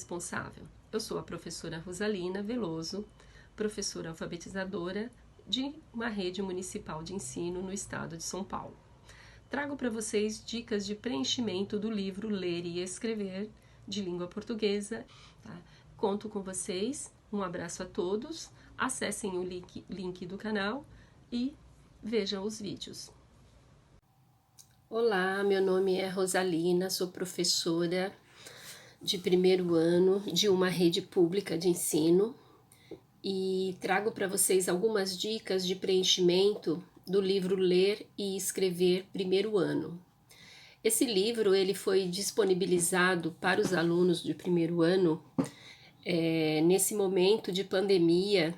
responsável. Eu sou a professora Rosalina Veloso, professora alfabetizadora de uma rede municipal de ensino no estado de São Paulo. Trago para vocês dicas de preenchimento do livro Ler e Escrever de língua portuguesa. Tá? Conto com vocês, um abraço a todos, acessem o link do canal e vejam os vídeos. Olá, meu nome é Rosalina, sou professora de primeiro ano de uma rede pública de ensino e trago para vocês algumas dicas de preenchimento do livro Ler e Escrever primeiro ano. Esse livro ele foi disponibilizado para os alunos de primeiro ano nesse momento de pandemia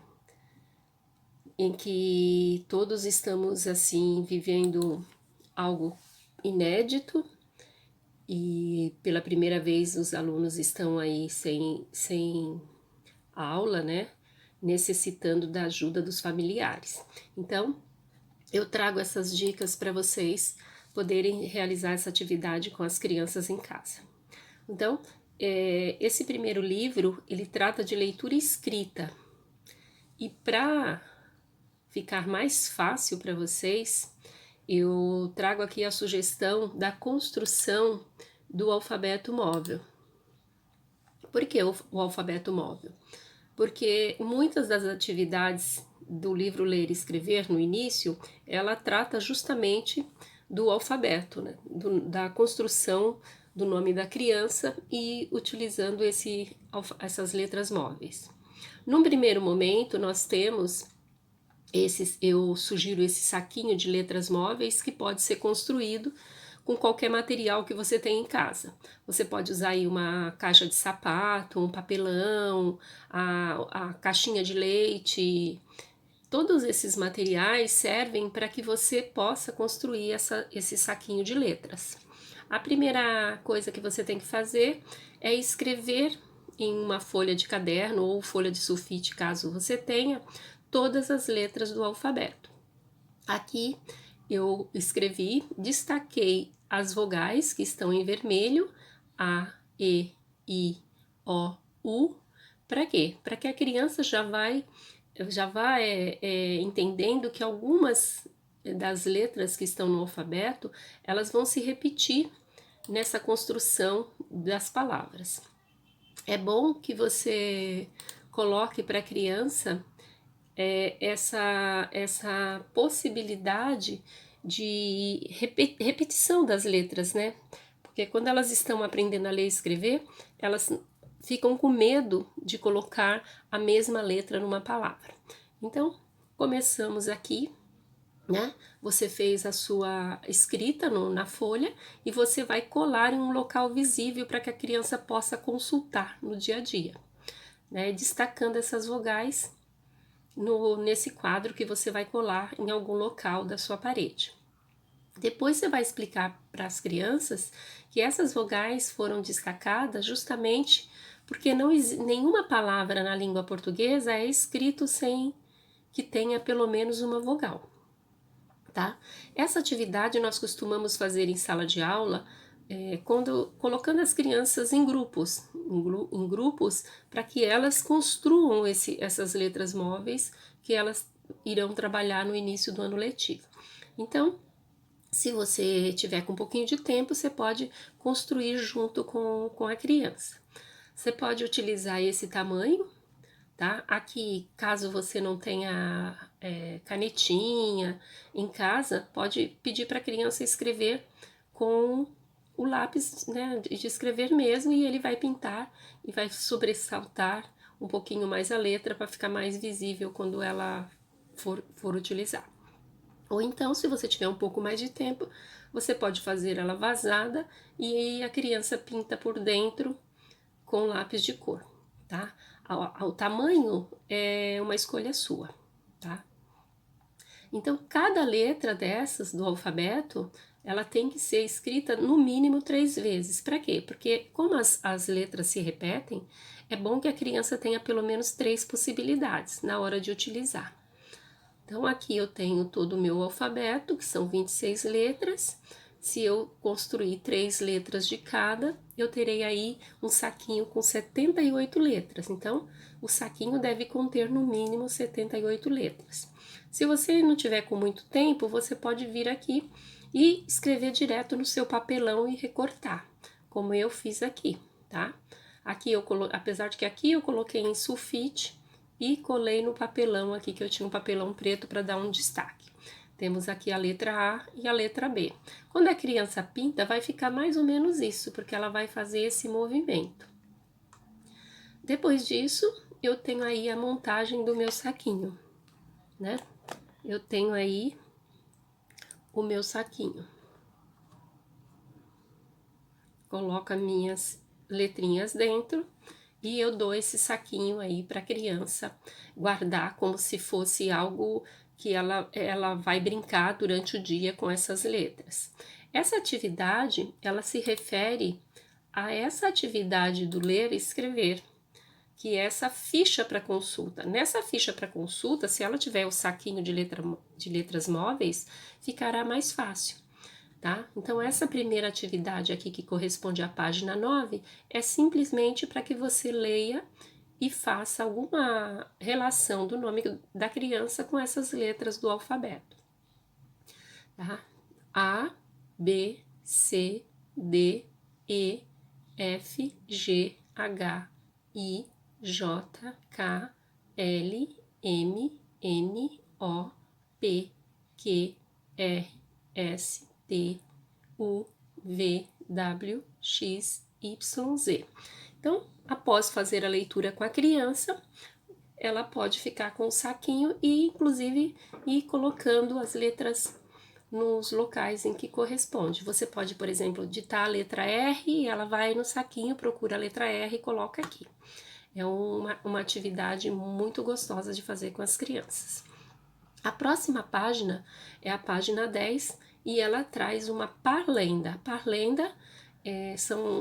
em que todos estamos assim vivendo algo inédito e pela primeira vez os alunos estão aí sem aula, né? Necessitando da ajuda dos familiares. Então, eu trago essas dicas para vocês poderem realizar essa atividade com as crianças em casa. Então, esse primeiro livro, ele trata de leitura escrita. E para ficar mais fácil para vocês, eu trago aqui a sugestão da construção do alfabeto móvel. Por que o alfabeto móvel? Porque muitas das atividades do livro Ler e Escrever, no início, ela trata justamente do alfabeto, né? Da construção do nome da criança e utilizando essas letras móveis. Num primeiro momento, nós temos eu sugiro esse saquinho de letras móveis que pode ser construído com qualquer material que você tem em casa. Você pode usar aí uma caixa de sapato, um papelão, a caixinha de leite. Todos esses materiais servem para que você possa construir esse saquinho de letras. A primeira coisa que você tem que fazer é escrever em uma folha de caderno ou folha de sulfite, caso você tenha, todas as letras do alfabeto. Aqui eu escrevi, destaquei as vogais que estão em vermelho, A, E, I, O, U. Para quê? Para que a criança já vai entendendo que algumas das letras que estão no alfabeto, elas vão se repetir nessa construção das palavras. É bom que você coloque para a criança essa possibilidade de repetição das letras, né? Porque quando elas estão aprendendo a ler e escrever, elas ficam com medo de colocar a mesma letra numa palavra. Então, começamos aqui, né? Você fez a sua escrita na folha e você vai colar em um local visível para que a criança possa consultar no dia a dia, né? Destacando essas vogais nesse quadro que você vai colar em algum local da sua parede. Depois você vai explicar para as crianças que essas vogais foram destacadas justamente porque nenhuma palavra na língua portuguesa é escrito sem que tenha pelo menos uma vogal, tá? Essa atividade nós costumamos fazer em sala de aula colocando as crianças em grupos para que elas construam essas letras móveis que elas irão trabalhar no início do ano letivo. Então, se você tiver com um pouquinho de tempo, você pode construir junto com a criança. Você pode utilizar esse tamanho, tá? Aqui, caso você não tenha canetinha em casa, pode pedir para a criança escrever com o lápis, né, de escrever mesmo, e ele vai pintar e vai sobressaltar um pouquinho mais a letra para ficar mais visível quando ela for utilizar. Ou então, se você tiver um pouco mais de tempo, você pode fazer ela vazada e a criança pinta por dentro com lápis de cor, tá? O tamanho é uma escolha sua, tá? Então, cada letra dessas do alfabeto, ela tem que ser escrita no mínimo 3 vezes. Para quê? Porque como as letras se repetem, é bom que a criança tenha pelo menos 3 possibilidades na hora de utilizar. Então, aqui eu tenho todo o meu alfabeto, que são 26 letras. Se eu construir 3 letras de cada, eu terei aí um saquinho com 78 letras. Então, o saquinho deve conter no mínimo 78 letras. Se você não tiver com muito tempo, você pode vir aqui e escrever direto no seu papelão e recortar, como eu fiz aqui, tá? Aqui apesar de que aqui eu coloquei em sulfite e colei no papelão aqui, que eu tinha um papelão preto para dar um destaque. Temos aqui a letra A e a letra B. Quando a criança pinta, vai ficar mais ou menos isso, porque ela vai fazer esse movimento. Depois disso, eu tenho aí a montagem do meu saquinho, né? Eu tenho aí o meu saquinho. Coloco as minhas letrinhas dentro e eu dou esse saquinho aí para a criança guardar como se fosse algo que ela vai brincar durante o dia com essas letras. Essa atividade, ela se refere a essa atividade do ler e escrever, que é essa ficha para consulta. Nessa ficha para consulta, se ela tiver o saquinho de letras móveis, ficará mais fácil. Tá? Então, essa primeira atividade aqui, que corresponde à página 9, é simplesmente para que você leia e faça alguma relação do nome da criança com essas letras do alfabeto. Tá? A, B, C, D, E, F, G, H, I, J, K, L, M, N, O, P, Q, R, S, T, U, V, W, X, Y, Z. Então, após fazer a leitura com a criança, ela pode ficar com o saquinho e, inclusive, ir colocando as letras nos locais em que corresponde. Você pode, por exemplo, digitar a letra R e ela vai no saquinho, procura a letra R e coloca aqui. É uma atividade muito gostosa de fazer com as crianças. A próxima página é a página 10 e ela traz uma parlenda. Parlenda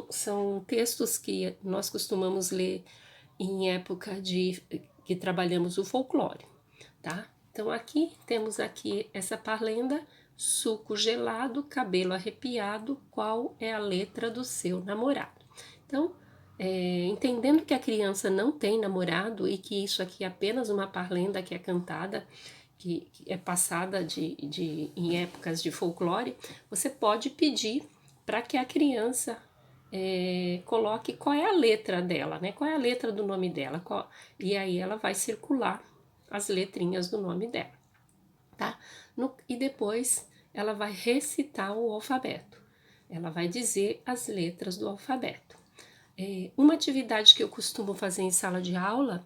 são textos que nós costumamos ler em época que trabalhamos o folclore, tá? Então aqui temos aqui essa parlenda: suco gelado, cabelo arrepiado, qual é a letra do seu namorado? Então, entendendo que a criança não tem namorado e que isso aqui é apenas uma parlenda que é cantada, que é passada em épocas de folclore, você pode pedir para que a criança coloque qual é a letra dela, né? Qual é a letra do nome dela, e aí ela vai circular as letrinhas do nome dela, tá? E depois ela vai recitar o alfabeto, ela vai dizer as letras do alfabeto. Uma atividade que eu costumo fazer em sala de aula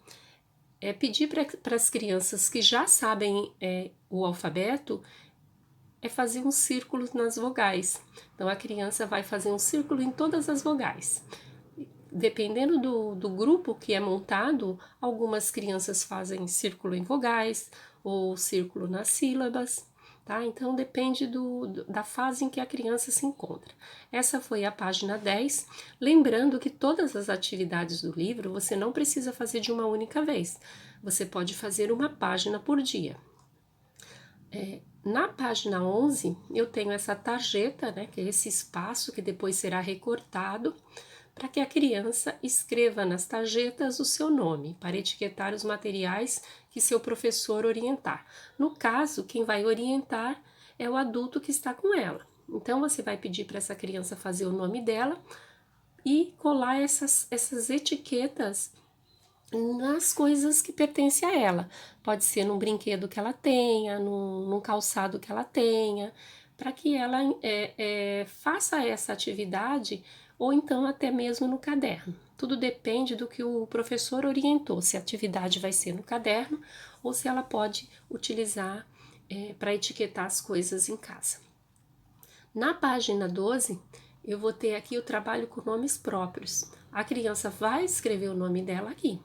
é pedir para as crianças que já sabem o alfabeto fazer um círculo nas vogais. Então, a criança vai fazer um círculo em todas as vogais. Dependendo do grupo que é montado, algumas crianças fazem círculo em vogais ou círculo nas sílabas, tá? Então, depende da fase em que a criança se encontra. Essa foi a página 10. Lembrando que todas as atividades do livro você não precisa fazer de uma única vez. Você pode fazer uma página por dia. Na página 11, eu tenho essa tarjeta, né, que é esse espaço que depois será recortado, para que a criança escreva nas tarjetas o seu nome, para etiquetar os materiais que seu professor orientar. No caso, quem vai orientar é o adulto que está com ela. Então, você vai pedir para essa criança fazer o nome dela e colar essas etiquetas nas coisas que pertencem a ela. Pode ser num brinquedo que ela tenha, num calçado que ela tenha, para que ela faça essa atividade, ou então até mesmo no caderno. Tudo depende do que o professor orientou, se a atividade vai ser no caderno ou se ela pode utilizar para etiquetar as coisas em casa. Na página 12, eu vou ter aqui o trabalho com nomes próprios. A criança vai escrever o nome dela aqui,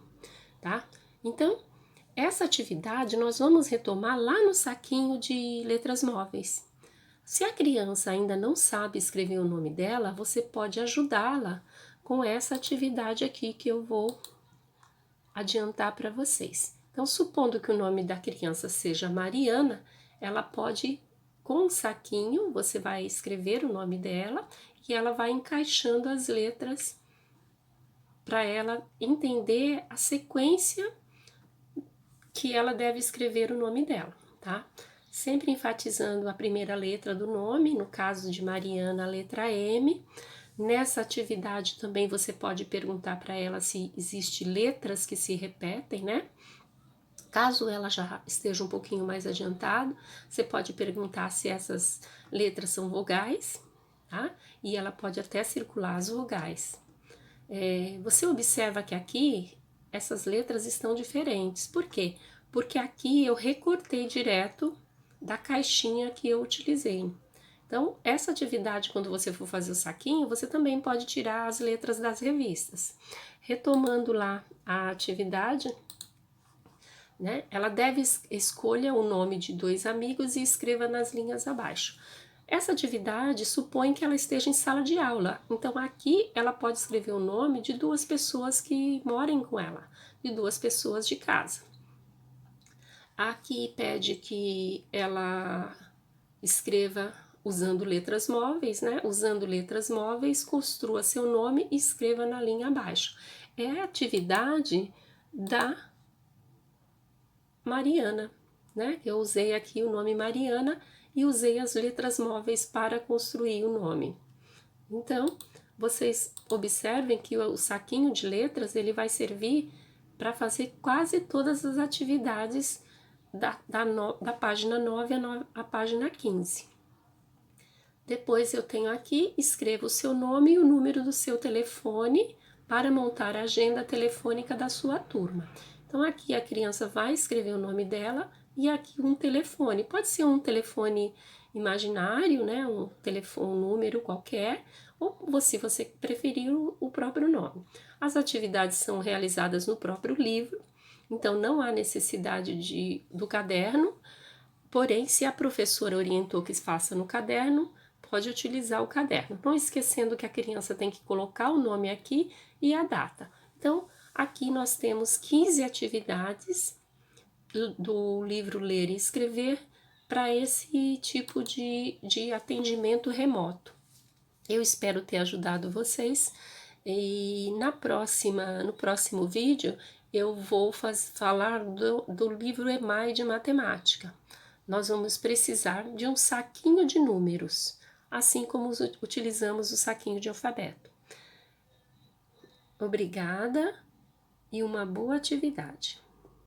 tá? Então, essa atividade nós vamos retomar lá no saquinho de letras móveis. Se a criança ainda não sabe escrever o nome dela, você pode ajudá-la com essa atividade aqui que eu vou adiantar para vocês. Então, supondo que o nome da criança seja Mariana, ela pode com o saquinho, você vai escrever o nome dela e ela vai encaixando as letras para ela entender a sequência que ela deve escrever o nome dela, tá? Sempre enfatizando a primeira letra do nome, no caso de Mariana, a letra M. Nessa atividade também você pode perguntar para ela se existe letras que se repetem, né? Caso ela já esteja um pouquinho mais adiantado, você pode perguntar se essas letras são vogais, tá? E ela pode até circular as vogais. Você observa que aqui essas letras estão diferentes. Por quê? Porque aqui eu recortei direto da caixinha que eu utilizei. Então, essa atividade, quando você for fazer o saquinho, você também pode tirar as letras das revistas. Retomando lá a atividade, né? Ela deve escolha o nome de 2 amigos e escreva nas linhas abaixo. Essa atividade supõe que ela esteja em sala de aula, então aqui ela pode escrever o nome de 2 pessoas que morem com ela, de 2 pessoas de casa. Aqui pede que ela escreva usando letras móveis, né? Usando letras móveis, construa seu nome e escreva na linha abaixo. É a atividade da Mariana, né? Eu usei aqui o nome Mariana e usei as letras móveis para construir o nome. Então, vocês observem que o saquinho de letras ele vai servir para fazer quase todas as atividades da página 9 à página 15. Depois eu tenho aqui, escreva o seu nome e o número do seu telefone para montar a agenda telefônica da sua turma. Então aqui a criança vai escrever o nome dela e aqui um telefone. Pode ser um telefone imaginário, né? Um número qualquer, ou se você preferir o próprio nome. As atividades são realizadas no próprio livro, então não há necessidade do caderno, porém se a professora orientou que faça no caderno, pode utilizar o caderno, não esquecendo que a criança tem que colocar o nome aqui e a data. Então, aqui nós temos 15 atividades do livro Ler e Escrever para esse tipo de atendimento remoto. Eu espero ter ajudado vocês e no próximo vídeo eu vou falar do livro EMAI de Matemática. Nós vamos precisar de um saquinho de números, assim como utilizamos o saquinho de alfabeto. Obrigada e uma boa atividade.